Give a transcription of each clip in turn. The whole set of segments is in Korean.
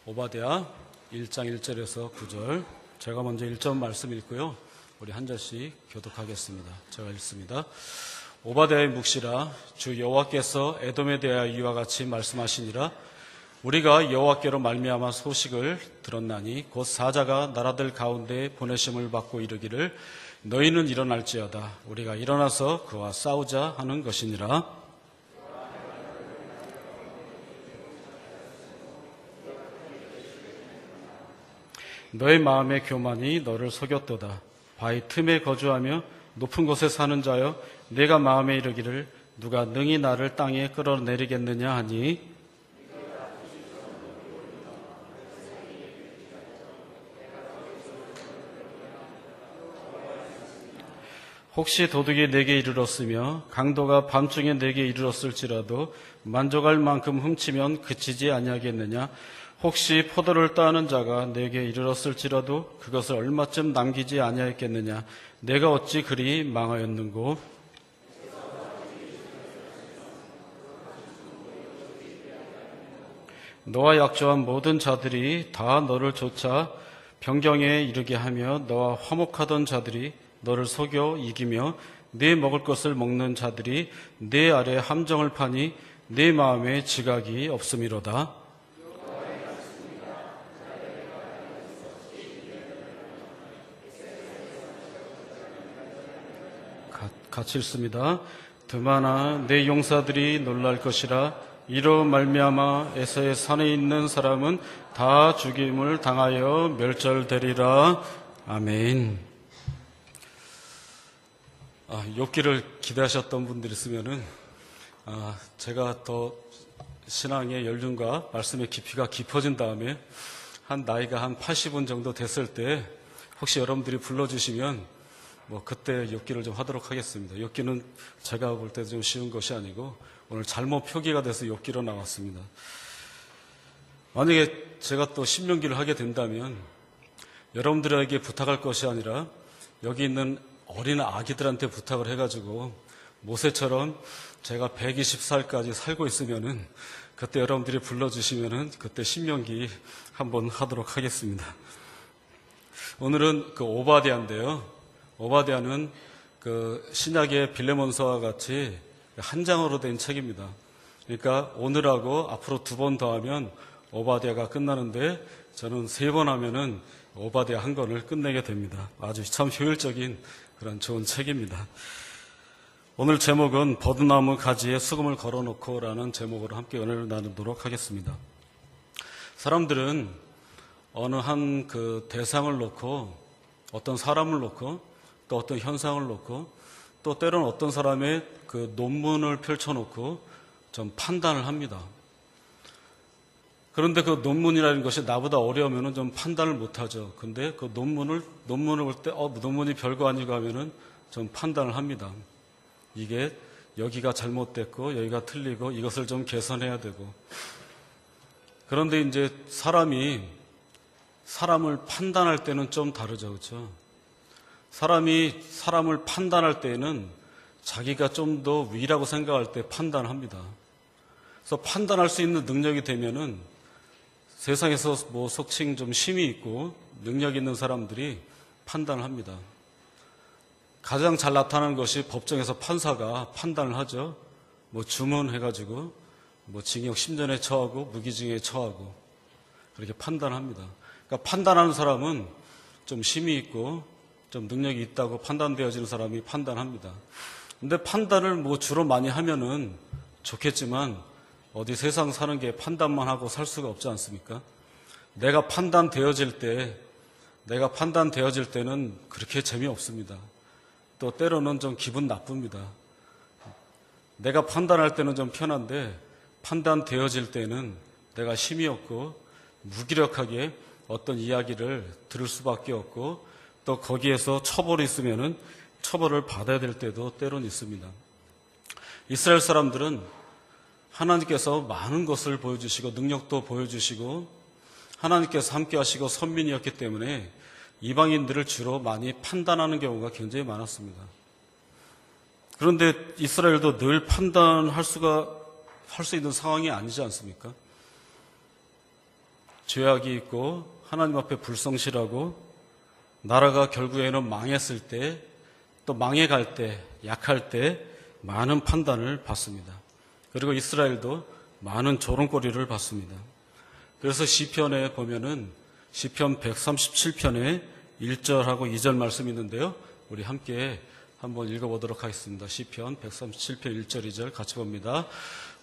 오바댜 1장 1절에서 9절, 제가 먼저 1절 말씀 읽고요, 우리 한 절씩 교독하겠습니다. 제가 읽습니다. 오바댜의 묵시라. 주 여호와께서 에돔에 대하여 이와 같이 말씀하시니라. 우리가 여호와께로 말미암아 소식을 들었나니 곧 사자가 나라들 가운데 보내심을 받고 이르기를 너희는 일어날지어다. 우리가 일어나서 그와 싸우자 하는 것이니라. 너의 마음의 교만이 너를 속였도다. 바위 틈에 거주하며 높은 곳에 사는 자여, 내가 마음에 이르기를 누가 능히 나를 땅에 끌어내리겠느냐 하니, 혹시 도둑이 내게 이르렀으며 강도가 밤중에 내게 이르렀을지라도 만족할 만큼 훔치면 그치지 아니하겠느냐. 혹시 포도를 따는 자가 내게 이르렀을지라도 그것을 얼마쯤 남기지 아니하였겠느냐. 내가 어찌 그리 망하였는고. 너와 약조한 모든 자들이 다 너를 쫓아 변경에 이르게 하며 너와 화목하던 자들이 너를 속여 이기며 네 먹을 것을 먹는 자들이 네 아래 함정을 파니 네 마음에 지각이 없음이로다. 같이 읽습니다. 드마나 내 용사들이 놀랄 것이라. 이로 말미암아 에서의 산에 있는 사람은 다 죽임을 당하여 멸절되리라. 아멘. 욥기를 기대하셨던 분들이 있으면은 제가 더 신앙의 연륜과 말씀의 깊이가 깊어진 다음에 나이가 한 80은 정도 됐을 때 혹시 여러분들이 불러주시면 그때 욥기를 좀 하도록 하겠습니다. 욥기는 제가 볼 때도 좀 쉬운 것이 아니고 오늘 잘못 표기가 돼서 욥기로 나왔습니다. 만약에 제가 또 신명기를 하게 된다면 여러분들에게 부탁할 것이 아니라 여기 있는 어린 아기들한테 부탁을 해가지고 모세처럼 제가 120살까지 살고 있으면은 그때 여러분들이 불러주시면은 그때 신명기 한번 하도록 하겠습니다. 오늘은 오바댜인데요. 오바댜는 신약의 빌레몬서와 같이 한 장으로 된 책입니다. 그러니까 오늘하고 앞으로 2번 더 하면 오바댜가 끝나는데 저는 3번 하면은 오바댜 한 권을 끝내게 됩니다. 아주 참 효율적인 그런 좋은 책입니다. 오늘 제목은 버드나무 가지에 수금을 걸어놓고 라는 제목으로 함께 은혜를 나누도록 하겠습니다. 사람들은 어느 한 대상을 놓고, 어떤 사람을 놓고, 또 어떤 현상을 놓고, 또 때로는 어떤 사람의 논문을 펼쳐놓고 좀 판단을 합니다. 그런데 그 논문이라는 것이 나보다 어려우면 좀 판단을 못하죠. 근데 그 논문을 볼 때, 논문이 별거 아니고 하면은 좀 판단을 합니다. 이게 여기가 잘못됐고, 여기가 틀리고, 이것을 좀 개선해야 되고. 그런데 이제 사람을 판단할 때는 좀 다르죠. 그렇죠? 사람이 사람을 판단할 때에는 자기가 좀 더 위라고 생각할 때 판단을 합니다. 그래서 판단할 수 있는 능력이 되면은 세상에서 속칭 좀 힘이 있고 능력 있는 사람들이 판단을 합니다. 가장 잘 나타나는 것이 법정에서 판사가 판단을 하죠. 주문해가지고 징역 10년에 처하고 무기징역에 처하고 그렇게 판단합니다. 그러니까 판단하는 사람은 좀 힘이 있고 좀 능력이 있다고 판단되어지는 사람이 판단합니다. 근데 판단을 주로 많이 하면은 좋겠지만 어디 세상 사는 게 판단만 하고 살 수가 없지 않습니까? 내가 판단되어질 때는 그렇게 재미없습니다. 또 때로는 좀 기분 나쁩니다. 내가 판단할 때는 좀 편한데 판단되어질 때는 내가 힘이 없고 무기력하게 어떤 이야기를 들을 수밖에 없고 또 거기에서 처벌이 있으면은 처벌을 받아야 될 때도 때론 있습니다. 이스라엘 사람들은 하나님께서 많은 것을 보여주시고 능력도 보여주시고 하나님께서 함께 하시고 선민이었기 때문에 이방인들을 주로 많이 판단하는 경우가 굉장히 많았습니다. 그런데 이스라엘도 늘 판단할 수 있는 상황이 아니지 않습니까? 죄악이 있고 하나님 앞에 불성실하고 나라가 결국에는 망했을 때, 또 망해갈 때, 약할 때 많은 판단을 받습니다. 그리고 이스라엘도 많은 조롱거리를 받습니다. 그래서 시편에 보면은 시편 137편에 1절하고 2절 말씀이 있는데요. 우리 함께 한번 읽어보도록 하겠습니다. 시편 137편 1절 2절 같이 봅니다.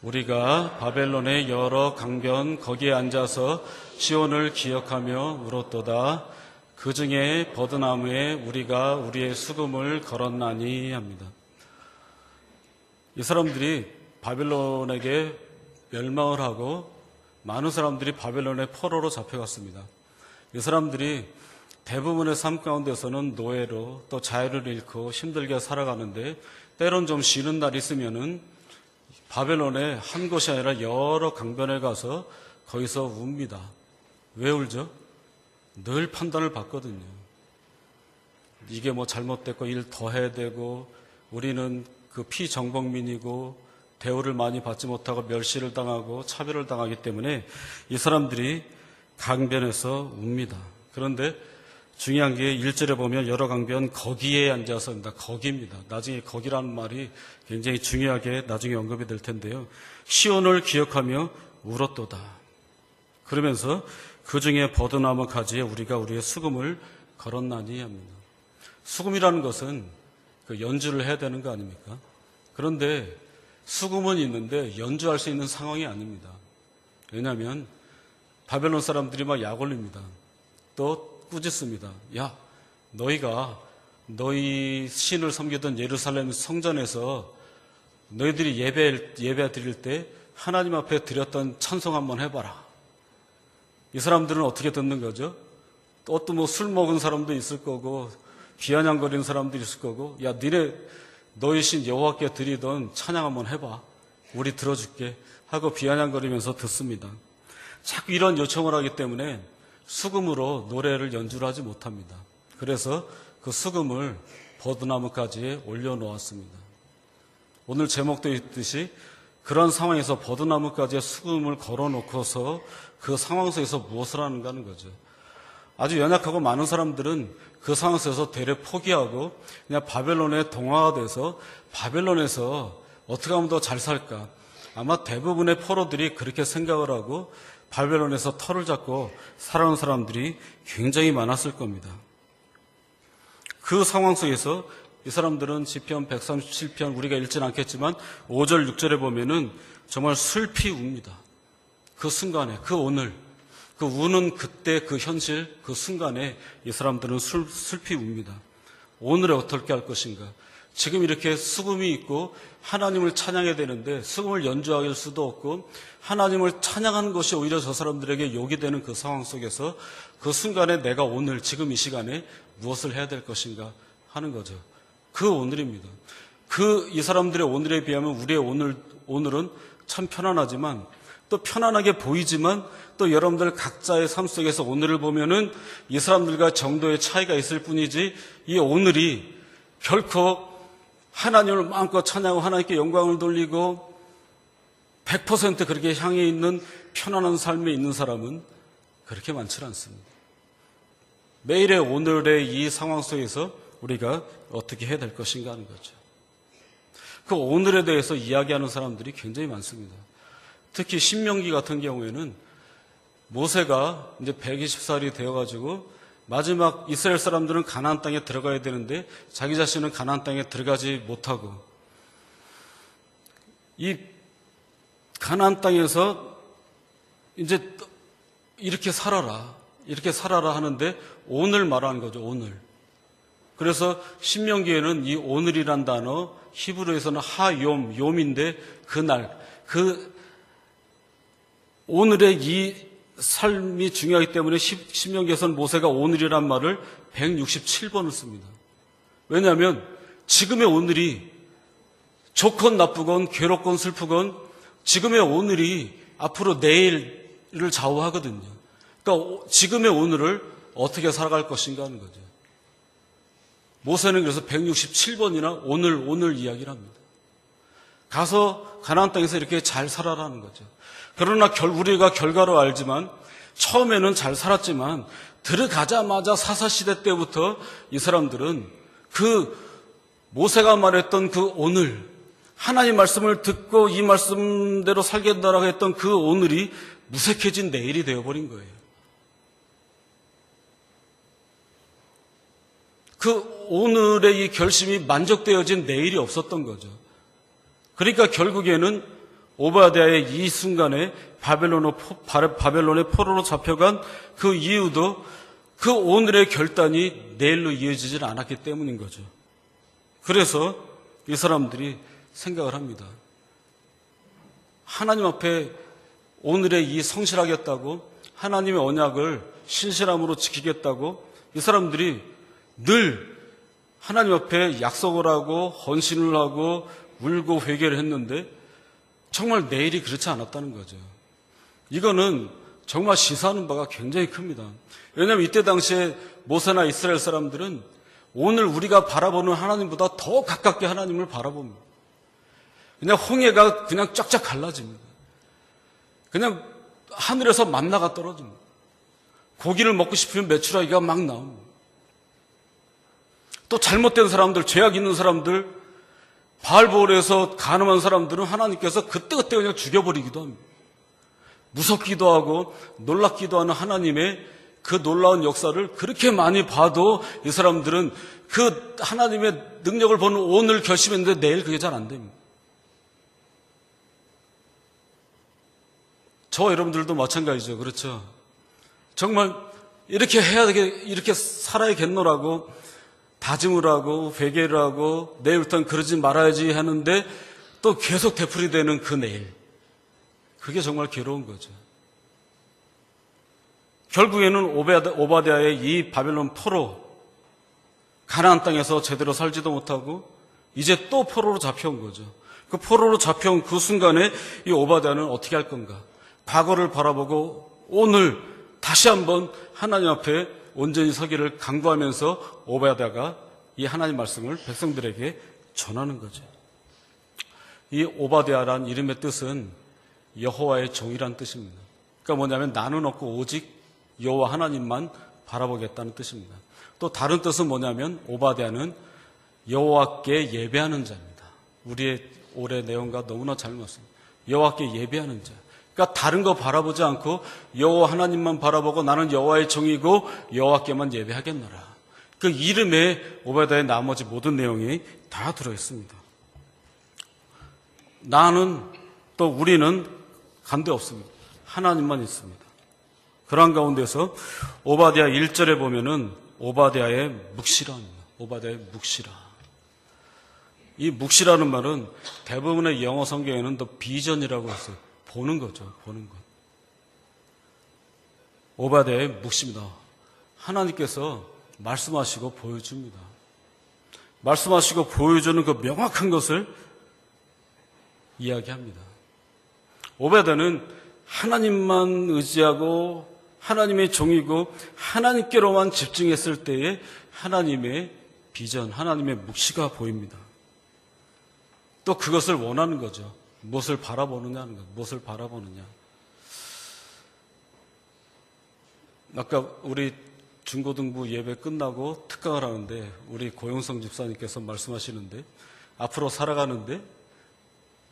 우리가 바벨론의 여러 강변 거기에 앉아서 시온을 기억하며 울었도다. 그 중에 버드나무에 우리가 우리의 수금을 걸었나니 합니다. 이 사람들이 바벨론에게 멸망을 하고 많은 사람들이 바벨론의 포로로 잡혀갔습니다. 이 사람들이 대부분의 삶 가운데서는 노예로 또 자유를 잃고 힘들게 살아가는데 때론 좀 쉬는 날이 있으면은 바벨론의 한 곳이 아니라 여러 강변에 가서 거기서 웁니다. 왜 울죠? 늘 판단을 받거든요. 이게 뭐 잘못됐고 일 더 해야 되고 우리는 그 피정복민이고 대우를 많이 받지 못하고 멸시를 당하고 차별을 당하기 때문에 이 사람들이 강변에서 웁니다. 그런데 중요한 게 1절에 보면 여러 강변 거기에 앉아서입니다. 거기입니다. 나중에 거기라는 말이 굉장히 중요하게 나중에 언급이 될 텐데요. 시온을 기억하며 울었도다. 그러면서 그 중에 버드나무 가지에 우리가 우리의 수금을 걸었나니 합니다. 수금이라는 것은 그 연주를 해야 되는 거 아닙니까? 그런데 수금은 있는데 연주할 수 있는 상황이 아닙니다. 왜냐하면 바벨론 사람들이 막 약 올립니다. 또 꾸짖습니다. 야, 너희가 너희 신을 섬기던 예루살렘 성전에서 너희들이 예배 드릴 때 하나님 앞에 드렸던 찬송 한번 해봐라. 이 사람들은 어떻게 듣는 거죠? 또 뭐 술 먹은 사람도 있을 거고 비아냥거리는 사람도 있을 거고 야, 너희 신 여호와께 드리던 찬양 한번 해봐. 우리 들어줄게 하고 비아냥거리면서 듣습니다. 자꾸 이런 요청을 하기 때문에 수금으로 노래를 연주를 하지 못합니다. 그래서 그 수금을 버드나무까지 올려놓았습니다. 오늘 제목도 있듯이 그런 상황에서 버드나무까지 수금을 걸어놓고서 그 상황 속에서 무엇을 하는가 하는 거죠. 아주 연약하고 많은 사람들은 그 상황 속에서 대래 포기하고 그냥 바벨론에 동화가 돼서 바벨론에서 어떻게 하면 더 잘 살까. 아마 대부분의 포로들이 그렇게 생각을 하고 바벨론에서 털을 잡고 살아온 사람들이 굉장히 많았을 겁니다. 그 상황 속에서 이 사람들은 시편 137편 우리가 읽지는 않겠지만 5절 6절에 보면은 정말 슬피 웁니다. 그 순간에 그 오늘 그 우는 그때 그 현실 그 순간에 이 사람들은 슬피 웁니다. 오늘에 어떻게 할 것인가. 지금 이렇게 수금이 있고 하나님을 찬양해야 되는데 수금을 연주할 수도 없고 하나님을 찬양하는 것이 오히려 저 사람들에게 욕이 되는 그 상황 속에서 그 순간에 내가 오늘 지금 이 시간에 무엇을 해야 될 것인가 하는 거죠. 그 오늘입니다. 이 사람들의 오늘에 비하면 우리의 오늘은 참 편안하지만 또 편안하게 보이지만 또 여러분들 각자의 삶 속에서 오늘을 보면은 이 사람들과 정도의 차이가 있을 뿐이지 이 오늘이 결코 하나님을 마음껏 찬양하고 하나님께 영광을 돌리고 100% 그렇게 향해 있는 편안한 삶에 있는 사람은 그렇게 많지 않습니다. 매일의 오늘의 이 상황 속에서 우리가 어떻게 해야 될 것인가 하는 거죠. 그 오늘에 대해서 이야기하는 사람들이 굉장히 많습니다. 특히 신명기 같은 경우에는 모세가 이제 120살이 되어가지고 마지막 이스라엘 사람들은 가나안 땅에 들어가야 되는데 자기 자신은 가나안 땅에 들어가지 못하고 이 가나안 땅에서 이제 이렇게 살아라 하는데 오늘 말하는 거죠. 오늘. 그래서 신명기에는 이 오늘이란 단어 히브리어에서는 요민데 그날 오늘의 이 삶이 중요하기 때문에 신명기에서는 모세가 오늘이란 말을 167번을 씁니다. 왜냐하면 지금의 오늘이 좋건 나쁘건 괴롭건 슬프건 지금의 오늘이 앞으로 내일을 좌우하거든요. 그러니까 지금의 오늘을 어떻게 살아갈 것인가 하는 거죠. 모세는 그래서 167번이나 오늘 이야기를 합니다. 가서 가나안 땅에서 이렇게 잘 살아라는 거죠. 그러나 우리가 결과로 알지만 처음에는 잘 살았지만 들어가자마자 사사시대 때부터 이 사람들은 그 모세가 말했던 그 오늘, 하나님 말씀을 듣고 이 말씀대로 살겠다라고 했던 그 오늘이 무색해진 내일이 되어버린 거예요. 그 오늘의 이 결심이 만족되어진 내일이 없었던 거죠. 그러니까 결국에는 오바댜의 이 순간에 바벨론의 포로로 잡혀간 그 이유도 그 오늘의 결단이 내일로 이어지질 않았기 때문인 거죠. 그래서 이 사람들이 생각을 합니다. 하나님 앞에 오늘의 이 성실하겠다고, 하나님의 언약을 신실함으로 지키겠다고 이 사람들이 늘 하나님 앞에 약속을 하고 헌신을 하고 울고 회개를 했는데 정말 내일이 그렇지 않았다는 거죠. 이거는 정말 시사하는 바가 굉장히 큽니다. 왜냐하면 이때 당시에 모세나 이스라엘 사람들은 오늘 우리가 바라보는 하나님보다 더 가깝게 하나님을 바라봅니다. 그냥 홍해가 그냥 쫙쫙 갈라집니다. 그냥 하늘에서 만나가 떨어집니다. 고기를 먹고 싶으면 메추라기가 막 나옵니다. 또 잘못된 사람들, 죄악 있는 사람들, 바알보올에서 간음한 사람들은 하나님께서 그때그때 그냥 죽여버리기도 합니다. 무섭기도 하고 놀랍기도 하는 하나님의 그 놀라운 역사를 그렇게 많이 봐도 이 사람들은 그 하나님의 능력을 보는 오늘 결심했는데 내일 그게 잘 안 됩니다. 저와 여러분들도 마찬가지죠. 그렇죠? 정말 이렇게 해야 되게, 이렇게 살아야겠노라고 다짐을 하고 회개를 하고 내일부터는 그러지 말아야지 하는데 또 계속 되풀이되는 그 내일. 그게 정말 괴로운 거죠. 결국에는 오바댜의 이 바벨론 포로, 가나안 땅에서 제대로 살지도 못하고 이제 또 포로로 잡혀온 거죠. 그 포로로 잡혀온 그 순간에 이 오바댜는 어떻게 할 건가? 과거를 바라보고 오늘 다시 한번 하나님 앞에 온전히 서기를 강구하면서 오바댜가 이 하나님 말씀을 백성들에게 전하는 거죠. 이 오바댜란 이름의 뜻은 여호와의 종이란 뜻입니다. 그러니까 뭐냐면 나는 없고 오직 여호와 하나님만 바라보겠다는 뜻입니다. 또 다른 뜻은 뭐냐면 오바댜는 여호와께 예배하는 자입니다. 우리의 올해 내용과 너무나 잘 맞습니다. 여호와께 예배하는 자. 그러니까 다른 거 바라보지 않고 여호와 하나님만 바라보고 나는 여호와의 종이고 여호와께만 예배하겠노라. 그 이름에 오바댜의 나머지 모든 내용이 다 들어있습니다. 나는 또 우리는 간대 없습니다. 하나님만 있습니다. 그러한 가운데서 오바댜 1절에 보면은 오바댜의 묵시라입니다. 오바댜의 묵시라. 이 묵시라는 말은 대부분의 영어 성경에는 더 비전이라고 했어요. 보는 거죠. 보는 것. 오바댜의 묵시입니다. 하나님께서 말씀하시고 보여줍니다. 말씀하시고 보여주는 그 명확한 것을 이야기합니다. 오바댜는 하나님만 의지하고 하나님의 종이고 하나님께로만 집중했을 때에 하나님의 비전, 하나님의 묵시가 보입니다. 또 그것을 원하는 거죠. 무엇을 바라보느냐는 것, 무엇을 바라보느냐. 아까 우리 중고등부 예배 끝나고 특강을 하는데 우리 고영성 집사님께서 말씀하시는데 앞으로 살아가는데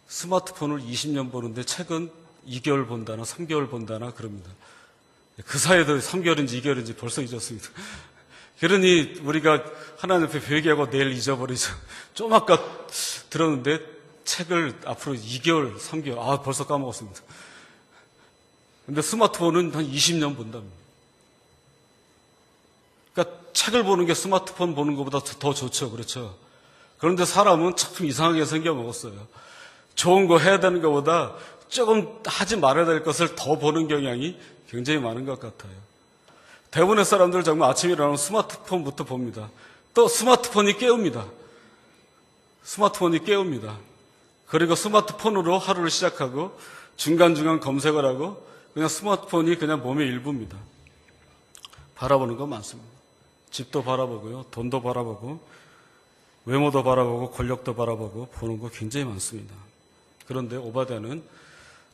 스마트폰을 20년 보는데 책은 2개월 본다나 3개월 본다나 그럽니다. 그 사이에도 3개월인지 2개월인지 벌써 잊었습니다. 그러니 우리가 하나님 앞에 회개하고 내일 잊어버리죠. 좀 아까 들었는데 책을 앞으로 2개월, 3개월, 벌써 까먹었습니다. 근데 스마트폰은 한 20년 본답니다. 그러니까 책을 보는 게 스마트폰 보는 것보다 더 좋죠. 그렇죠? 그런데 사람은 참 이상하게 생겨먹었어요. 좋은 거 해야 되는 것보다 조금 하지 말아야 될 것을 더 보는 경향이 굉장히 많은 것 같아요. 대부분의 사람들 정말 아침에 일어나면 스마트폰부터 봅니다. 또 스마트폰이 깨웁니다. 스마트폰이 깨웁니다. 그리고 스마트폰으로 하루를 시작하고 중간중간 검색을 하고 그냥 스마트폰이 그냥 몸의 일부입니다. 바라보는 거 많습니다. 집도 바라보고요. 돈도 바라보고 외모도 바라보고 권력도 바라보고 보는 거 굉장히 많습니다. 그런데 오바댜는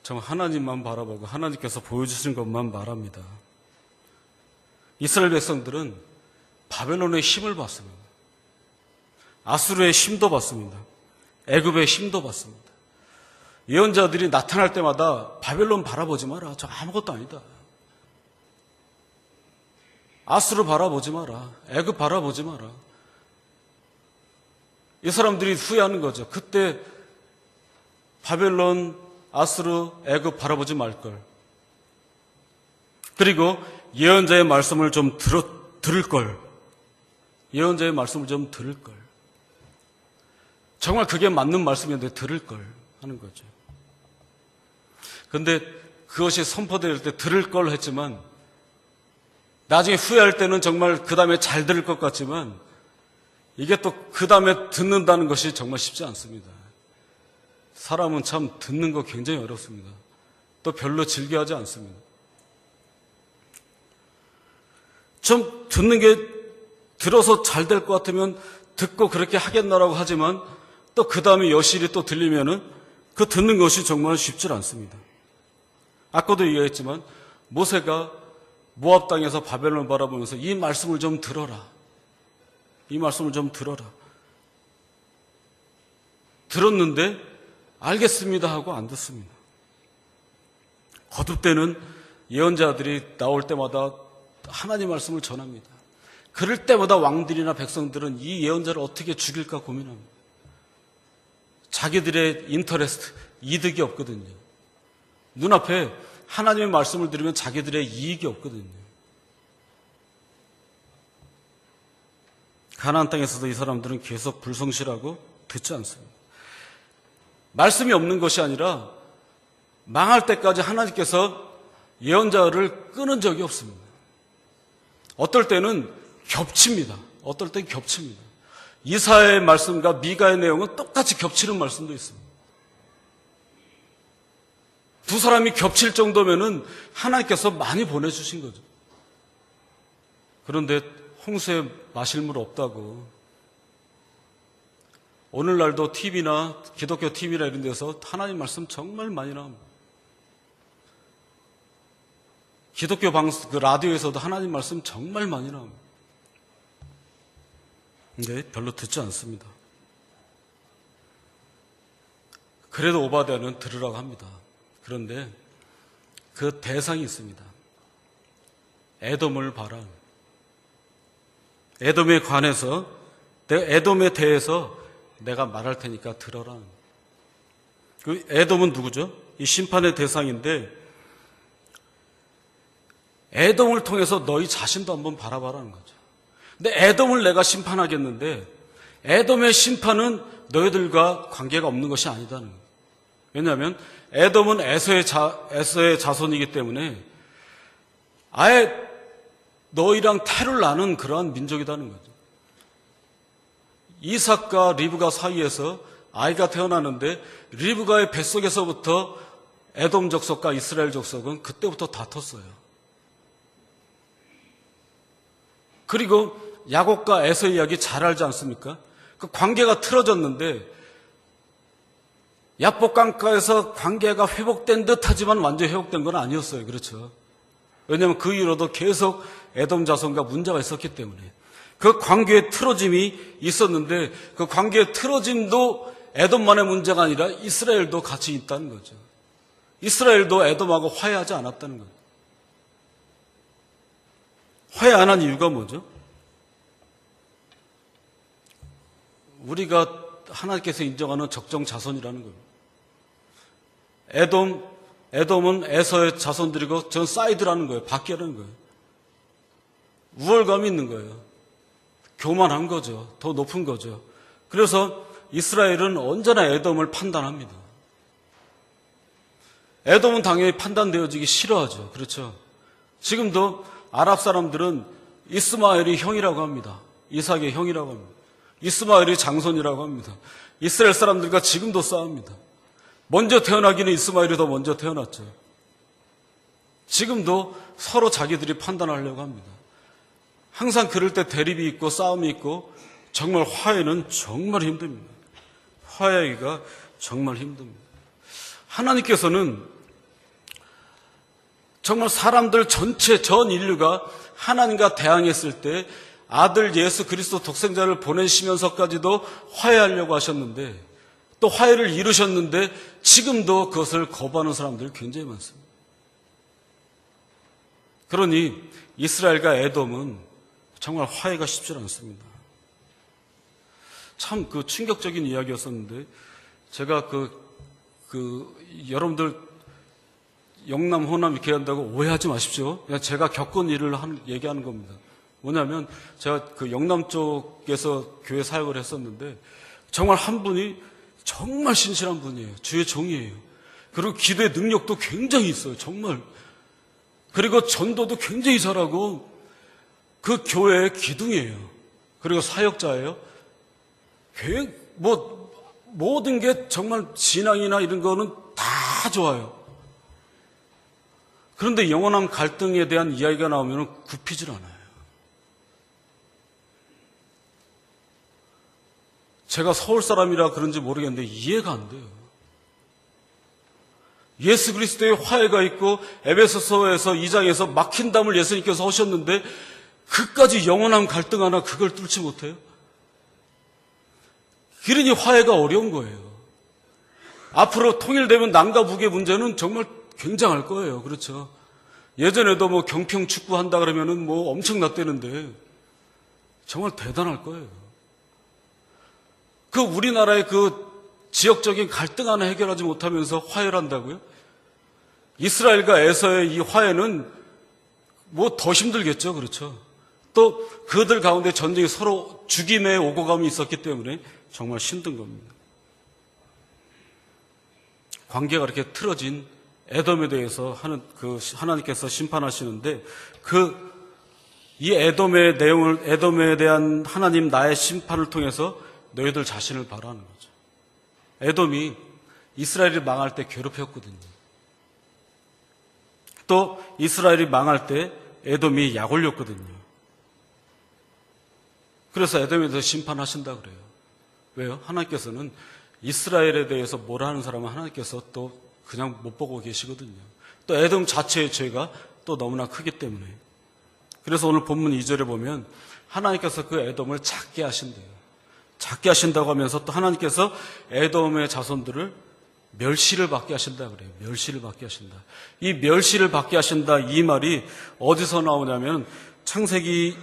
정말 하나님만 바라보고 하나님께서 보여주신 것만 말합니다. 이스라엘 백성들은 바벨론의 힘을 봤습니다. 아수르의 힘도 봤습니다. 애굽의 힘도 봤습니다. 예언자들이 나타날 때마다 바벨론 바라보지 마라. 저 아무것도 아니다. 아수르 바라보지 마라. 애굽 바라보지 마라. 이 사람들이 후회하는 거죠. 그때 바벨론, 아수르, 애굽 바라보지 말걸. 그리고 예언자의 말씀을 좀 들을 걸. 예언자의 말씀을 좀 들을 걸. 정말 그게 맞는 말씀이었는데 들을 걸 하는 거죠. 그런데 그것이 선포될 때 들을 걸 했지만 나중에 후회할 때는 정말 그 다음에 잘 들을 것 같지만 이게 또 그 다음에 듣는다는 것이 정말 쉽지 않습니다. 사람은 참 듣는 거 굉장히 어렵습니다. 또 별로 즐겨하지 않습니다. 좀 듣는 게 들어서 잘 될 것 같으면 듣고 그렇게 하겠나라고 하지만 또 그 다음에 여실히 또 들리면은 그 듣는 것이 정말 쉽지 않습니다. 아까도 얘기했지만 모세가 모압 땅에서 바벨론을 바라보면서 이 말씀을 좀 들어라. 이 말씀을 좀 들어라. 들었는데 알겠습니다 하고 안 듣습니다. 거듭되는 예언자들이 나올 때마다 하나님 말씀을 전합니다. 그럴 때마다 왕들이나 백성들은 이 예언자를 어떻게 죽일까 고민합니다. 자기들의 인터레스트, 이득이 없거든요. 눈앞에 하나님의 말씀을 들으면 자기들의 이익이 없거든요. 가나안 땅에서도 이 사람들은 계속 불성실하고 듣지 않습니다. 말씀이 없는 것이 아니라 망할 때까지 하나님께서 예언자를 끊은 적이 없습니다. 어떨 때는 겹칩니다. 어떨 때는 겹칩니다. 이사야의 말씀과 미가의 내용은 똑같이 겹치는 말씀도 있습니다. 두 사람이 겹칠 정도면은 하나님께서 많이 보내주신 거죠. 그런데 홍수에 마실 물 없다고 오늘날도 TV나 기독교 TV나 이런 데서 하나님 말씀 정말 많이 나옵니다. 기독교 방송, 라디오에서도 하나님 말씀 정말 많이 나옵니다. 근데 별로 듣지 않습니다. 그래도 오바댜는 들으라고 합니다. 그런데 그 대상이 있습니다. 에돔을 봐라. 에돔에 관해서, 에돔에 대해서 내가 말할 테니까 들어라. 그 에돔은 누구죠? 이 심판의 대상인데 에돔을 통해서 너희 자신도 한번 바라봐라는 거죠. 근데 에돔을 내가 심판하겠는데 에돔의 심판은 너희들과 관계가 없는 것이 아니다는 거예요. 왜냐하면 에돔은 에서의 자손이기 때문에 아예 너희랑 태를 나눈 그러한 민족이라는 거죠. 이삭과 리브가 사이에서 아이가 태어나는데 리브가의 뱃속에서부터 에돔 족속과 이스라엘 족속은 그때부터 다퉜어요. 그리고 야곱과 에서 이야기 잘 알지 않습니까? 그 관계가 틀어졌는데 야복 강가에서 관계가 회복된 듯 하지만 완전히 회복된 건 아니었어요. 그렇죠? 왜냐하면 그 이후로도 계속 에돔 자손과 문제가 있었기 때문에 그 관계의 틀어짐이 있었는데 그 관계의 틀어짐도 에돔만의 문제가 아니라 이스라엘도 같이 있다는 거죠. 이스라엘도 에돔하고 화해하지 않았다는 거죠. 화해 안 한 이유가 뭐죠? 우리가 하나님께서 인정하는 적정 자손이라는 거예요. 에돔은 에서의 자손들이고 전 사이드라는 거예요. 밖이라는 거예요. 우월감이 있는 거예요. 교만한 거죠. 더 높은 거죠. 그래서 이스라엘은 언제나 에돔을 판단합니다. 에돔은 당연히 판단되어지기 싫어하죠. 그렇죠? 지금도 아랍 사람들은 이스마엘이 형이라고 합니다. 이삭의 형이라고 합니다. 이스마엘이 장손이라고 합니다. 이스라엘 사람들과 지금도 싸웁니다. 먼저 태어나기는 이스마엘이 더 먼저 태어났죠. 지금도 서로 자기들이 판단하려고 합니다. 항상 그럴 때 대립이 있고 싸움이 있고 정말 화해는 정말 힘듭니다. 화해하기가 정말 힘듭니다. 하나님께서는 정말 사람들 전체 전 인류가 하나님과 대항했을 때 아들 예수 그리스도 독생자를 보내시면서까지도 화해하려고 하셨는데 또 화해를 이루셨는데 지금도 그것을 거부하는 사람들이 굉장히 많습니다. 그러니 이스라엘과 에돔은 정말 화해가 쉽지 않습니다. 참 그 충격적인 이야기였었는데 제가 여러분들 영남 호남 이렇게 한다고 오해하지 마십시오. 그냥 제가 겪은 일을 얘기하는 겁니다. 뭐냐면 제가 그 영남 쪽에서 교회 사역을 했었는데 정말 한 분이 정말 신실한 분이에요. 주의 종이에요. 그리고 기도의 능력도 굉장히 있어요. 정말. 그리고 전도도 굉장히 잘하고 그 교회의 기둥이에요. 그리고 사역자예요. 모든 게 정말 신앙이나 이런 거는 다 좋아요. 그런데 영원한 갈등에 대한 이야기가 나오면 굽히질 않아요. 제가 서울 사람이라 그런지 모르겠는데 이해가 안 돼요. 예수 그리스도의 화해가 있고 에베소서에서 2장에서 막힌 담을 예수님께서 하셨는데 그까지 영원한 갈등 하나 그걸 뚫지 못해요? 그러니 화해가 어려운 거예요. 앞으로 통일되면 남과 북의 문제는 정말 굉장할 거예요. 그렇죠? 예전에도 뭐 경평 축구 한다 그러면은 뭐 엄청났다는데 정말 대단할 거예요. 그 우리나라의 그 지역적인 갈등 하나 해결하지 못하면서 화해를 한다고요? 이스라엘과 에서의 이 화해는 뭐 더 힘들겠죠. 그렇죠? 또 그들 가운데 전쟁이 서로 죽임의 오고 감이 있었기 때문에 정말 힘든 겁니다. 관계가 이렇게 틀어진 에돔에 대해서 하나님께서 심판하시는데 이 에돔의 내용을 에돔에 대한 하나님 나의 심판을 통해서 너희들 자신을 바라는 거죠. 에돔이 이스라엘이 망할 때 괴롭혔거든요. 또 이스라엘이 망할 때 에돔이 약 올렸거든요. 그래서 에돔에 대해서 심판하신다 그래요. 왜요? 하나님께서는 이스라엘에 대해서 뭐라 하는 사람은 하나님께서 또 그냥 못 보고 계시거든요. 또 에돔 자체의 죄가 또 너무나 크기 때문에. 그래서 오늘 본문 2절에 보면 하나님께서 그 에돔을 작게 하신대요. 작게 하신다고 하면서 또 하나님께서 에돔의 자손들을 멸시를 받게 하신다 그래요. 멸시를 받게 하신다. 이 멸시를 받게 하신다 이 말이 어디서 나오냐면 창세기의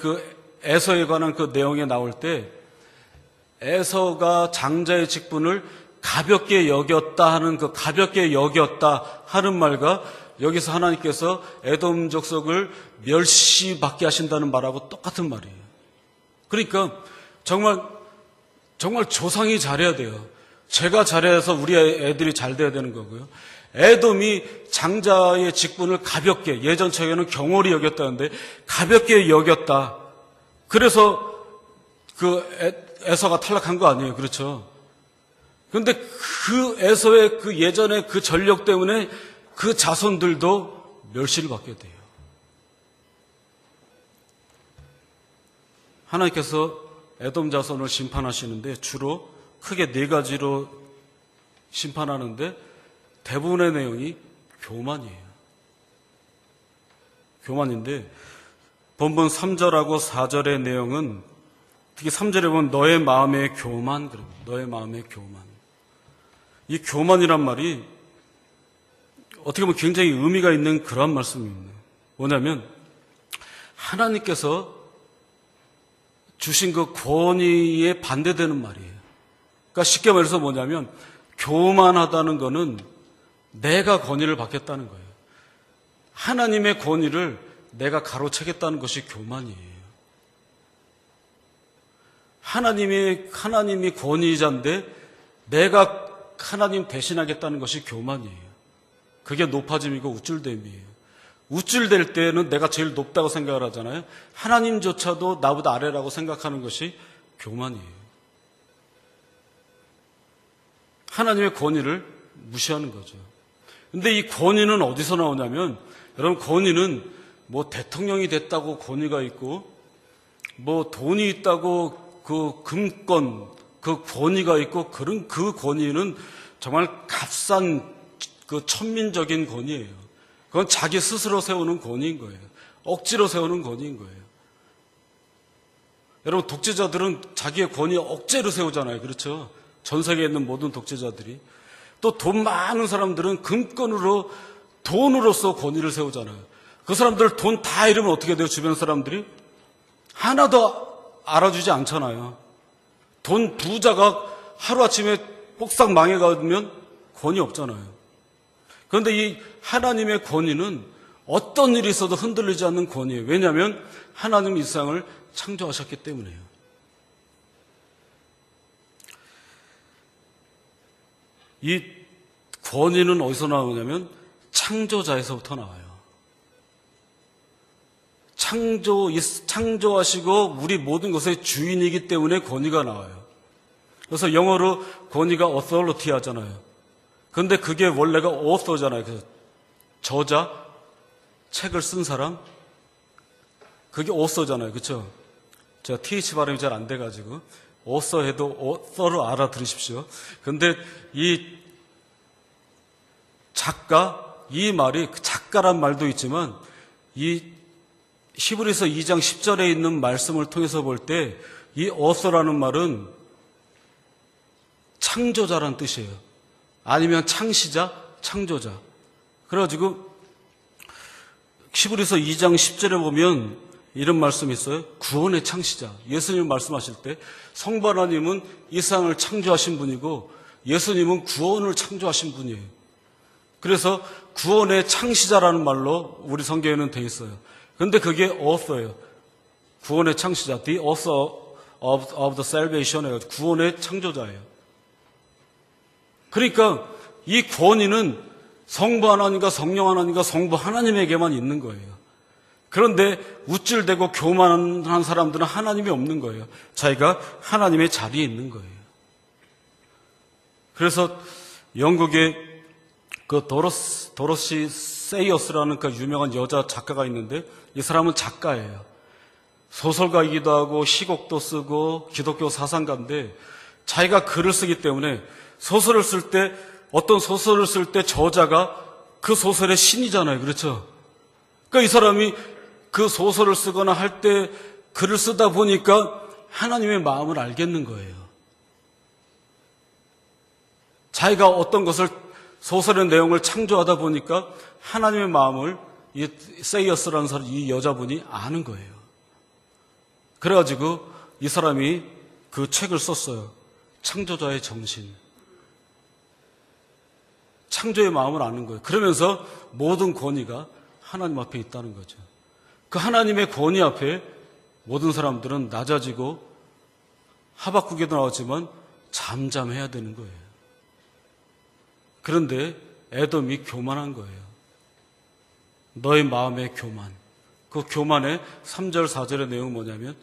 그 에서에 관한 그 내용에 나올 때 에서가 장자의 직분을 가볍게 여겼다 하는 그 가볍게 여겼다 하는 말과 여기서 하나님께서 에돔 족속을 멸시받게 하신다는 말하고 똑같은 말이에요. 그러니까 정말 조상이 잘해야 돼요. 제가 잘해서 우리 애들이 잘 돼야 되는 거고요. 에돔이 장자의 직분을 가볍게 예전처에는 경홀히 여겼다는데 가볍게 여겼다. 그래서 에서가 탈락한 거 아니에요. 그렇죠? 그런데 그 에서의 그 예전의 그 전력 때문에 그 자손들도 멸시를 받게 돼요. 하나님께서 에돔 자손을 심판하시는데 주로 크게 네 가지로 심판하는데 대부분의 내용이 교만이에요. 교만인데 본문 3절하고 4절의 내용은 특히 3절에 보면 너의 마음의 교만, 너의 마음의 교만. 이 교만이란 말이 어떻게 보면 굉장히 의미가 있는 그런 말씀입니다. 뭐냐면 하나님께서 주신 그 권위에 반대되는 말이에요. 그러니까 쉽게 말해서 뭐냐면 교만하다는 거는 내가 권위를 받겠다는 거예요. 하나님의 권위를 내가 가로채겠다는 것이 교만이에요. 하나님이 권위자인데 내가 하나님 대신하겠다는 것이 교만이에요. 그게 높아짐이고 우쭐됨이에요. 우쭐댈 때는 내가 제일 높다고 생각을 하잖아요. 하나님조차도 나보다 아래라고 생각하는 것이 교만이에요. 하나님의 권위를 무시하는 거죠. 근데 이 권위는 어디서 나오냐면 여러분 권위는 뭐 대통령이 됐다고 권위가 있고 뭐 돈이 있다고 그 금권 그 권위가 있고 그런 그 권위는 정말 값싼 그 천민적인 권위예요. 그건 자기 스스로 세우는 권위인 거예요. 억지로 세우는 권위인 거예요. 여러분, 독재자들은 자기의 권위 억지로 세우잖아요. 그렇죠? 전 세계에 있는 모든 독재자들이. 또 돈 많은 사람들은 금권으로, 돈으로서 권위를 세우잖아요. 그 사람들 돈 다 잃으면 어떻게 돼요? 주변 사람들이? 하나도 알아주지 않잖아요. 돈 부자가 하루아침에 폭삭 망해가면 권위 없잖아요. 그런데 이 하나님의 권위는 어떤 일이 있어도 흔들리지 않는 권위예요. 왜냐하면 하나님 이 세상을 창조하셨기 때문에요. 이 권위는 어디서 나오냐면 창조자에서부터 나와요. 창조하시고 우리 모든 것의 주인이기 때문에 권위가 나와요. 그래서 영어로 권위가 authority 하잖아요. 그런데 그게 원래가 author잖아요. 그래서 저자, 책을 쓴 사람, 그게 author잖아요. 그렇죠? 제가 TH 발음이 잘 안 돼가지고 author 해도 author로 알아들으십시오. 그런데 이 작가, 이 말이 작가란 말도 있지만 이 히브리서 2장 10절에 있는 말씀을 통해서 볼 때 이 author라는 말은 창조자란 뜻이에요. 아니면 창시자, 창조자. 그래가지고 히브리서 2장 10절에 보면 이런 말씀이 있어요. 구원의 창시자. 예수님 말씀하실 때 성부 하나님은 이 세상을 창조하신 분이고 예수님은 구원을 창조하신 분이에요. 그래서 구원의 창시자라는 말로 우리 성경에는 돼 있어요. 그런데 그게 author예요. 구원의 창시자. The author of the salvation 해가지고 구원의 창조자예요. 그러니까 이 권위는 성부 하나님과 성령 하나님과 성부 하나님에게만 있는 거예요. 그런데 우쭐대고 교만한 사람들은 하나님이 없는 거예요. 자기가 하나님의 자리에 있는 거예요. 그래서 영국의 그 도로시 세이어스라는 그 유명한 여자 작가가 있는데 이 사람은 작가예요. 소설가이기도 하고 시곡도 쓰고 기독교 사상가인데 자기가 글을 쓰기 때문에 소설을 쓸 때 어떤 소설을 쓸 때 저자가 그 소설의 신이잖아요. 그렇죠? 그러니까 이 사람이 그 소설을 쓰거나 할 때 글을 쓰다 보니까 하나님의 마음을 알겠는 거예요. 자기가 어떤 것을 소설의 내용을 창조하다 보니까 하나님의 마음을 이 세이어스라는 사람, 이 여자분이 아는 거예요. 그래가지고 이 사람이 그 책을 썼어요. 창조자의 정신. 창조의 마음을 아는 거예요. 그러면서 모든 권위가 하나님 앞에 있다는 거죠. 그 하나님의 권위 앞에 모든 사람들은 낮아지고 하박국에도 나왔지만 잠잠해야 되는 거예요. 그런데 에돔이 교만한 거예요. 너의 마음의 교만. 그 교만의 3절, 4절의 내용은 뭐냐면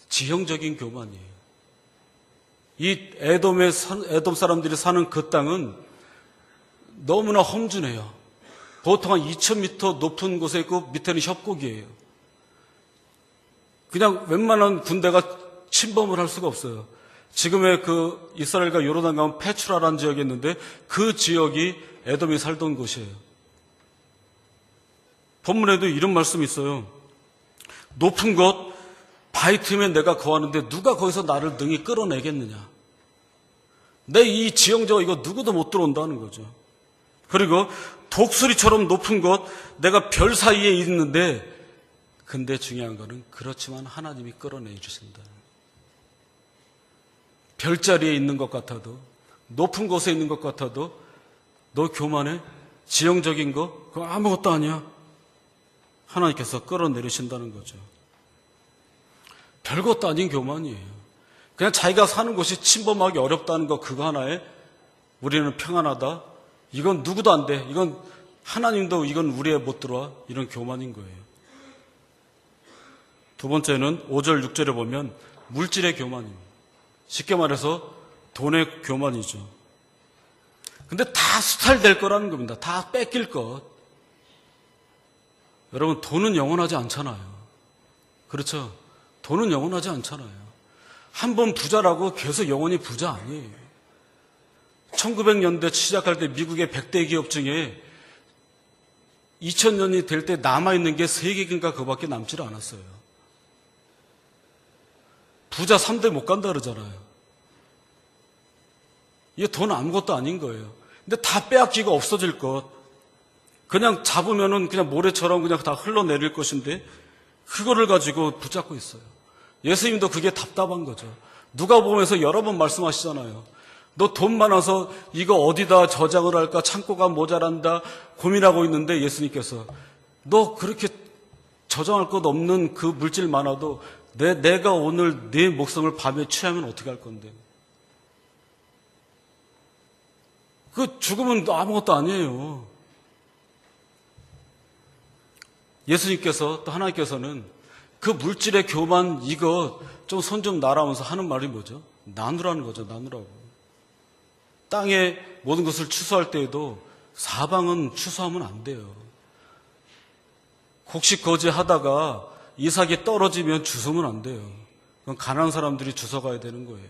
지형적인 교만이에요. 이 에돔 사람들이 사는 그 땅은 너무나 험준해요. 보통 한 2000m 높은 곳에 있고 밑에는 협곡이에요. 그냥 웬만한 군대가 침범을 할 수가 없어요. 지금의 그 이스라엘과 요르단 가면 페추라라는 지역이 있는데 그 지역이 에돔이 살던 곳이에요. 본문에도 이런 말씀이 있어요. 높은 곳 바위 틈에 내가 거하는데 누가 거기서 나를 능히 끌어내겠느냐. 내 이 지형저 이거 누구도 못 들어온다는 거죠. 그리고 독수리처럼 높은 곳 내가 별 사이에 있는데 근데 중요한 거는 그렇지만 하나님이 끌어내 주신다. 별자리에 있는 것 같아도 높은 곳에 있는 것 같아도 너 교만해? 지형적인 거? 그거 아무것도 아니야. 하나님께서 끌어내리신다는 거죠. 별것도 아닌 교만이에요. 그냥 자기가 사는 곳이 침범하기 어렵다는 거 그거 하나에 우리는 평안하다. 이건 누구도 안 돼. 이건 하나님도 이건 우리에 못 들어와. 이런 교만인 거예요. 두 번째는 5절, 6절에 보면 물질의 교만입니다. 쉽게 말해서 돈의 교만이죠. 근데 다 수탈될 거라는 겁니다. 다 뺏길 것. 여러분, 돈은 영원하지 않잖아요. 그렇죠? 돈은 영원하지 않잖아요. 한 번 부자라고 계속 영원히 부자 아니에요. 1900년대 시작할 때 미국의 100대 기업 중에 2000년이 될 때 남아있는 게 3개인가 그거밖에 남질 않았어요. 부자 3대 못 간다 그러잖아요. 이게 돈 아무것도 아닌 거예요. 근데 다 빼앗기고 없어질 것. 그냥 잡으면은 그냥 모래처럼 그냥 다 흘러내릴 것인데 그거를 가지고 붙잡고 있어요. 예수님도 그게 답답한 거죠. 누가복음에서 여러 번 말씀하시잖아요. 너 돈 많아서 이거 어디다 저장을 할까 창고가 모자란다 고민하고 있는데 예수님께서 너 그렇게 저장할 것 없는 그 물질 많아도 내가 오늘 네 목숨을 밤에 취하면 어떻게 할 건데? 그 죽으면 아무것도 아니에요. 예수님께서 또 하나님께서는 그 물질의 교만 이거 좀 손 좀 놔라면서 하는 말이 뭐죠? 나누라는 거죠. 나누라고. 땅에 모든 것을 추수할 때에도 사방은 추수하면 안 돼요. 곡식거지 하다가 이삭이 떨어지면 주워면 안 돼요. 그건 가난한 사람들이 주워가야 되는 거예요.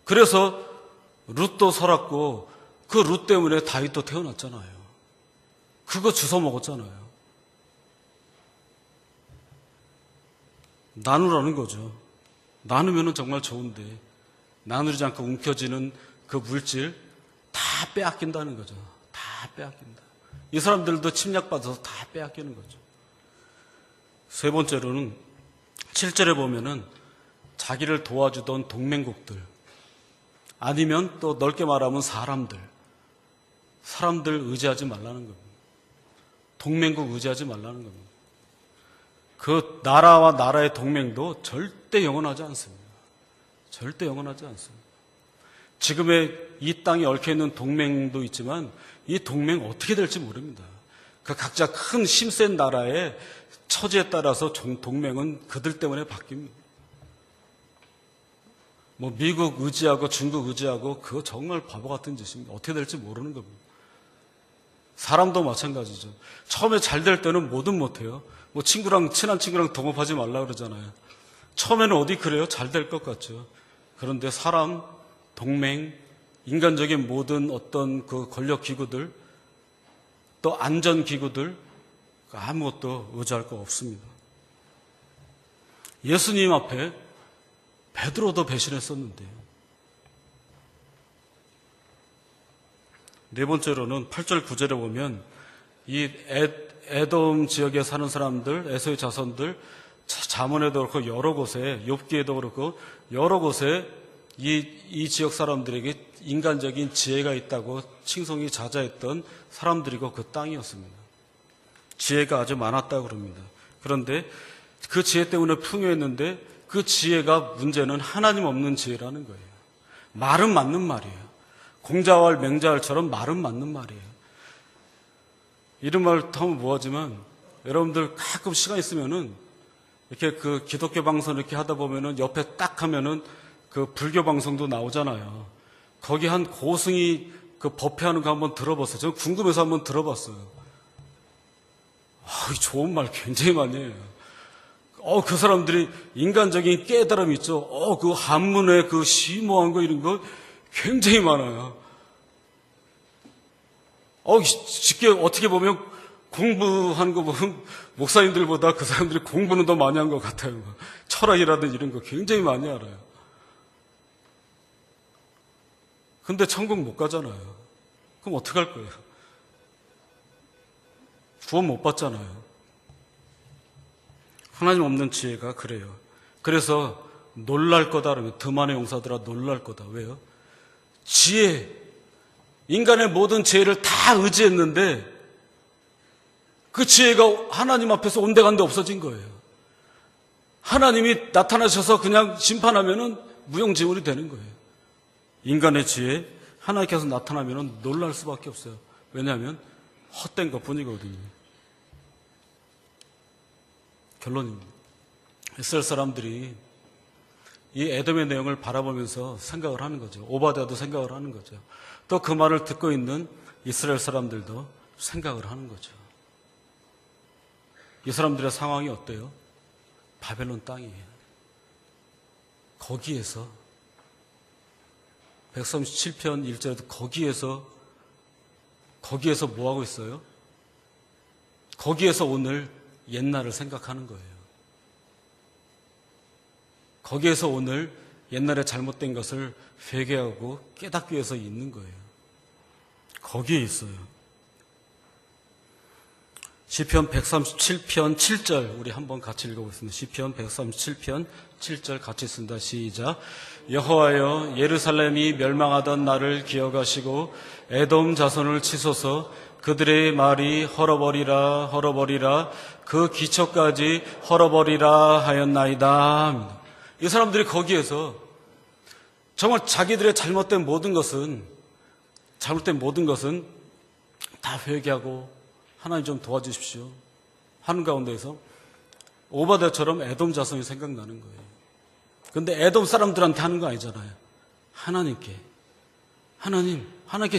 그래서 룻도 살았고 그 룻 때문에 다윗도 태어났잖아요. 그거 주워 먹었잖아요. 나누라는 거죠. 나누면 정말 좋은데 나누지 않고 움켜쥐는 그 물질 다 빼앗긴다는 거죠. 다 빼앗긴다. 이 사람들도 침략받아서 다 빼앗기는 거죠. 세 번째로는 7절에 보면은 자기를 도와주던 동맹국들 아니면 또 넓게 말하면 사람들 의지하지 말라는 겁니다. 동맹국 의지하지 말라는 겁니다. 그 나라와 나라의 동맹도 절대 영원하지 않습니다. 절대 영원하지 않습니다. 지금의 이 땅에 얽혀있는 동맹도 있지만 이 동맹 어떻게 될지 모릅니다. 그 각자 큰 힘센 나라의 처지에 따라서 동맹은 그들 때문에 바뀝니다. 뭐 미국 의지하고 중국 의지하고 그거 정말 바보 같은 짓입니다. 어떻게 될지 모르는 겁니다. 사람도 마찬가지죠. 처음에 잘 될 때는 뭐든 못해요. 뭐 친한 친구랑 동업하지 말라 그러잖아요. 처음에는 어디 그래요? 잘 될 것 같죠. 그런데 사람, 동맹, 인간적인 모든 어떤 그 권력 기구들, 또 안전 기구들 아무것도 의지할 거 없습니다. 예수님 앞에 베드로도 배신했었는데요. 네 번째로는 8절 9절에 보면 이 에돔 지역에 사는 사람들, 에서의 자손들, 잠언에도 그렇고 여러 곳에 욥기에도 그렇고 여러 곳에 이 지역 사람들에게 인간적인 지혜가 있다고 칭송이 자자했던 사람들이고 그 땅이었습니다. 지혜가 아주 많았다고 그럽니다. 그런데 그 지혜 때문에 풍요했는데 그 지혜가 문제는 하나님 없는 지혜라는 거예요. 말은 맞는 말이에요. 공자왈 맹자왈처럼 말은 맞는 말이에요. 이런 말 하면 뭐하지만 여러분들 가끔 시간 있으면은 이렇게 그 기독교 방송 이렇게 하다 보면은 옆에 딱 하면은 그 불교 방송도 나오잖아요. 거기 한 고승이 그 법회하는 거 한번 들어봤어요. 저는 궁금해서 한번 들어봤어요. 좋은 말 굉장히 많이 해요. 그 사람들이 인간적인 깨달음 있죠. 그 한문에 그 심오한 거 이런 거 굉장히 많아요. 쉽게 어떻게 보면 공부한 거 보면 목사님들보다 그 사람들이 공부는 더 많이 한 것 같아요. 철학이라든지 이런 거 굉장히 많이 알아요. 근데 천국 못 가잖아요. 그럼 어떡할 거예요? 구원 못 받잖아요. 하나님 없는 지혜가 그래요. 그래서 놀랄 거다 그러면 드만의 용사들아 놀랄 거다. 왜요? 지혜, 인간의 모든 지혜를 다 의지했는데 그 지혜가 하나님 앞에서 온데간데 없어진 거예요. 하나님이 나타나셔서 그냥 심판하면은 무용지물이 되는 거예요. 인간의 지혜, 하나님께서 나타나면은 놀랄 수밖에 없어요. 왜냐하면 헛된 것 뿐이거든요. 결론입니다. 이스라엘 사람들이 이 에돔의 내용을 바라보면서 생각을 하는 거죠. 오바댜도 생각을 하는 거죠. 또 그 말을 듣고 있는 이스라엘 사람들도 생각을 하는 거죠. 이 사람들의 상황이 어때요? 바벨론 땅이에요. 거기에서 137편 1절에도 거기에서 뭐 하고 있어요? 거기에서 오늘 옛날을 생각하는 거예요. 거기에서 오늘 옛날에 잘못된 것을 회개하고 깨닫기 위해서 있는 거예요. 거기에 있어요. 시편 137편 7절 우리 한번 같이 읽어보겠습니다. 시편 137편 7절 같이 쓴다. 시작. 여호와여, 예루살렘이 멸망하던 날을 기억하시고 에돔 자손을 치소서. 그들의 말이 헐어버리라 헐어버리라 그 기초까지 헐어버리라 하였나이다. 이 사람들이 거기에서 정말 자기들의 잘못된 모든 것은 다 회개하고 하나님 좀 도와주십시오 하는 가운데에서 오바댜처럼 에돔 자손이 생각나는 거예요. 그런데 에돔 사람들한테 하는 거 아니잖아요. 하나님께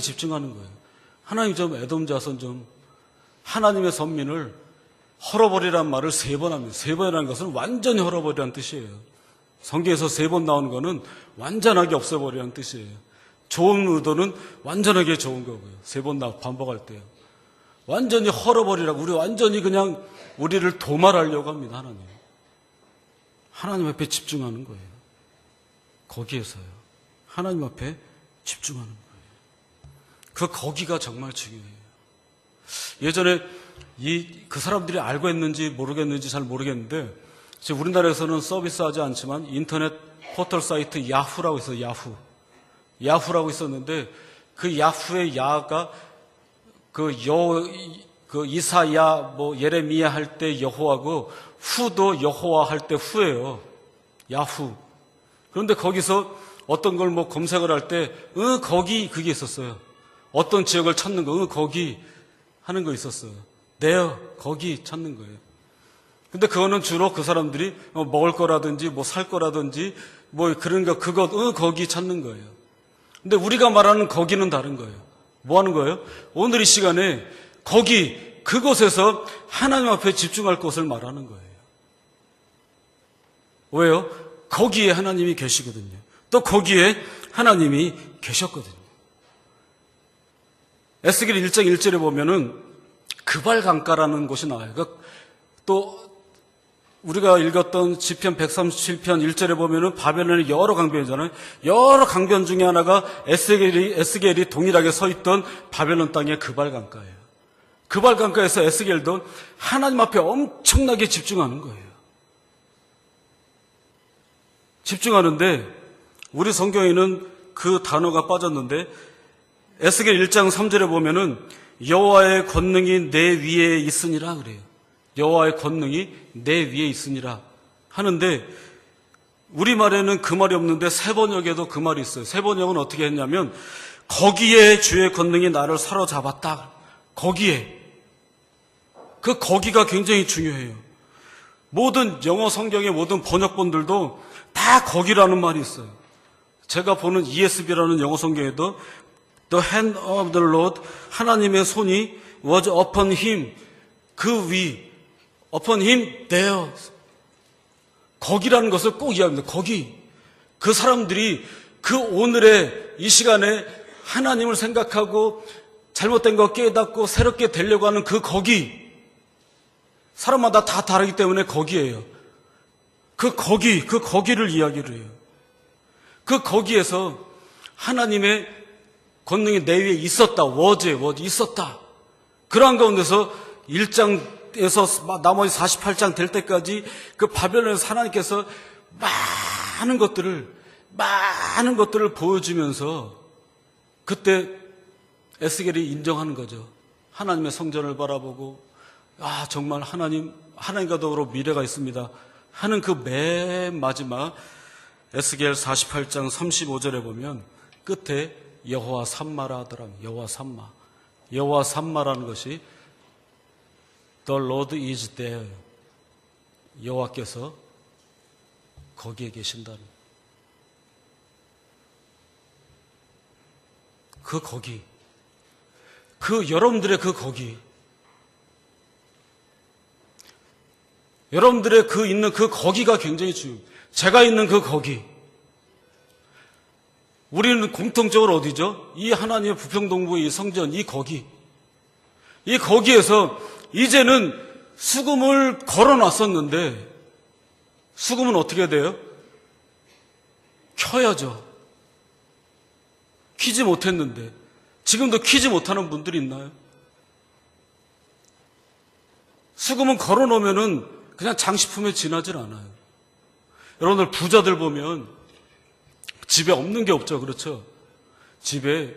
집중하는 거예요. 하나님 좀 에돔 자손 좀 하나님의 선민을 헐어버리라는 말을 3번 합니다. 3번이라는 것은 완전히 헐어버리라는 뜻이에요. 성경에서 3번 나오는 거는 완전하게 없애버리라는 뜻이에요. 좋은 의도는 완전하게 좋은 거고요. 3번 반복할 때요. 완전히 헐어버리라고, 우리 완전히 그냥 우리를 도말하려고 합니다. 하나님 앞에 집중하는 거예요. 거기에서요. 하나님 앞에 집중하는 거예요. 거기가 정말 중요해요. 예전에 그 사람들이 알고 했는지 모르겠는지 잘 모르겠는데, 지금 우리나라에서는 서비스하지 않지만 인터넷 포털 사이트 야후라고 있어요. 야후라고 있었는데, 그 야후의 야가 이사야, 예레미야 할 때 여호와고, 후도 여호와 할 때 후예요. 야후. 그런데 거기서 어떤 걸 검색을 할 때, 거기, 그게 있었어요. 어떤 지역을 찾는 거, 거기 하는 거 있었어요. 거기 찾는 거예요. 근데 그거는 주로 그 사람들이 먹을 거라든지, 살 거라든지, 그런 거, 거기 찾는 거예요. 근데 우리가 말하는 거기는 다른 거예요. 뭐 하는 거예요? 오늘 이 시간에 그곳에서 하나님 앞에 집중할 것을 말하는 거예요. 왜요? 거기에 하나님이 계시거든요. 또 거기에 하나님이 계셨거든요. 에스겔 1장 1절에 보면은 그발강가라는 곳이 나와요. 또 우리가 읽었던 시편 137편 1절에 보면은 바벨론의 여러 강변이잖아요. 여러 강변 중에 하나가 에스겔이 동일하게 서 있던 바벨론 땅의 그발강가예요. 그발강가에서 에스겔도 하나님 앞에 엄청나게 집중하는 거예요. 집중하는데 우리 성경에는 그 단어가 빠졌는데 에스겔 1장 3절에 보면은 여호와의 권능이 내 위에 있으니라 그래요. 여호와의 권능이 내 위에 있으니라 하는데 우리말에는 그 말이 없는데 세번역에도 그 말이 있어요. 세번역은 어떻게 했냐면 거기에 주의 권능이 나를 사로잡았다. 거기에. 거기가 굉장히 중요해요. 모든 영어 성경의 모든 번역본들도 다 거기라는 말이 있어요. 제가 보는 ESV라는 영어 성경에도 The hand of the Lord, 하나님의 손이 was upon him, 그 위, upon him there. 거기라는 것을 꼭 이해합니다. 거기. 그 사람들이 오늘의 이 시간에 하나님을 생각하고 잘못된 거 깨닫고 새롭게 되려고 하는 거기. 사람마다 다 다르기 때문에 거기예요. 거기를 이야기를 해요. 거기에서 하나님의 권능이 내 위에 있었다. 있었다. 그러한 가운데서 1장에서 나머지 48장 될 때까지 바벨론에서 하나님께서 많은 것들을 보여주면서 그때 에스겔이 인정하는 거죠. 하나님의 성전을 바라보고 정말 하나님과 더불어 미래가 있습니다 하는 맨 마지막 에스겔 48장 35절에 보면 끝에 여호와 삼마라 하더랍니다. 여호와 삼마라는 것이 The Lord is there. 여호와께서 거기에 계신다는 거기. 여러분들의 거기. 여러분들의 있는 거기가 굉장히 중요해요. 제가 있는 거기. 우리는 공통적으로 어디죠? 이 하나님의 부평동부의 이 성전, 이 거기에서 이제는 수금을 걸어놨었는데 수금은 어떻게 돼요? 켜야죠. 키지 못했는데. 지금도 키지 못하는 분들이 있나요? 수금은 걸어놓으면은 그냥 장식품에 지나질 않아요. 여러분들 부자들 보면 집에 없는 게 없죠. 그렇죠? 집에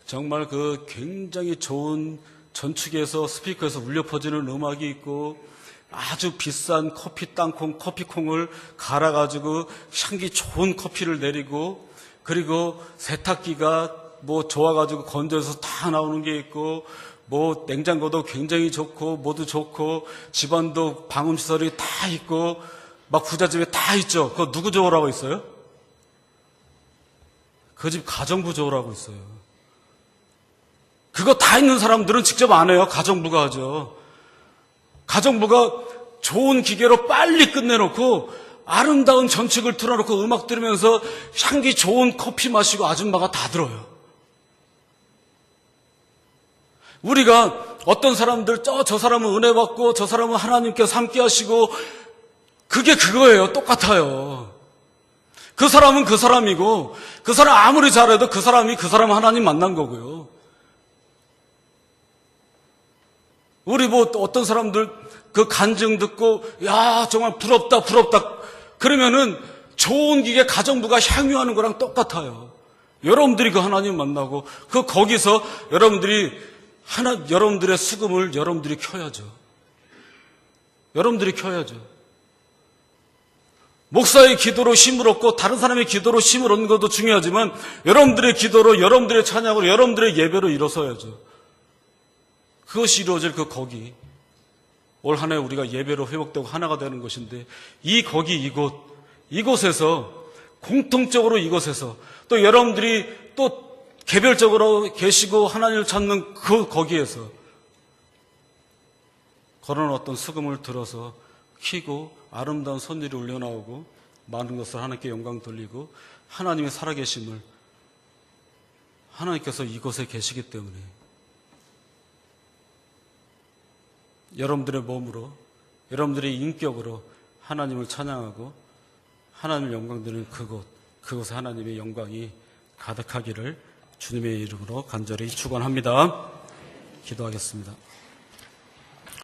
정말 그 굉장히 좋은 전축에서 스피커에서 울려 퍼지는 음악이 있고 아주 비싼 커피콩을 갈아가지고 향기 좋은 커피를 내리고 그리고 세탁기가 뭐 좋아가지고 건조해서 다 나오는 게 있고 뭐 냉장고도 굉장히 좋고 뭐도 좋고 집안도 방음시설이 다 있고 막 부잣집에 다 있죠. 그거 누구 좋으라고 있어요? 그 집 가정부 좋으라고 있어요. 그거 다 있는 사람들은 직접 안 해요. 가정부가 하죠. 가정부가 좋은 기계로 빨리 끝내놓고 아름다운 전축을 틀어놓고 음악 들으면서 향기 좋은 커피 마시고 아줌마가 다 들어요. 우리가 어떤 사람들 저 사람은 은혜 받고 저 사람은 하나님께서 함께 하시고 그게 그거예요. 똑같아요. 그 사람은 그 사람이고 그 사람 아무리 잘해도 그 사람이 그 사람 하나님 만난 거고요. 우리 뭐 어떤 사람들 그 간증 듣고 야 정말 부럽다 그러면은 좋은 기계 가정부가 향유하는 거랑 똑같아요. 여러분들이 그 하나님 만나고 거기서 여러분들의 수금을 여러분들이 켜야죠. 여러분들이 켜야죠. 목사의 기도로 힘을 얻고 다른 사람의 기도로 힘을 얻는 것도 중요하지만 여러분들의 기도로 여러분들의 찬양으로 여러분들의 예배로 일어서야죠. 그것이 이루어질 거기 올 한 해 우리가 예배로 회복되고 하나가 되는 것인데 이곳에서 공통적으로 이곳에서 또 여러분들이 또 개별적으로 계시고 하나님을 찾는 거기에서 걸어놓았던 수금을 들어서 키고 아름다운 선율이 울려나오고 많은 것을 하나님께 영광 돌리고 하나님의 살아계심을 하나님께서 이곳에 계시기 때문에 여러분들의 몸으로 여러분들의 인격으로 하나님을 찬양하고 하나님을 영광 드리는 그곳에 하나님의 영광이 가득하기를 주님의 이름으로 간절히 축원합니다. 기도하겠습니다.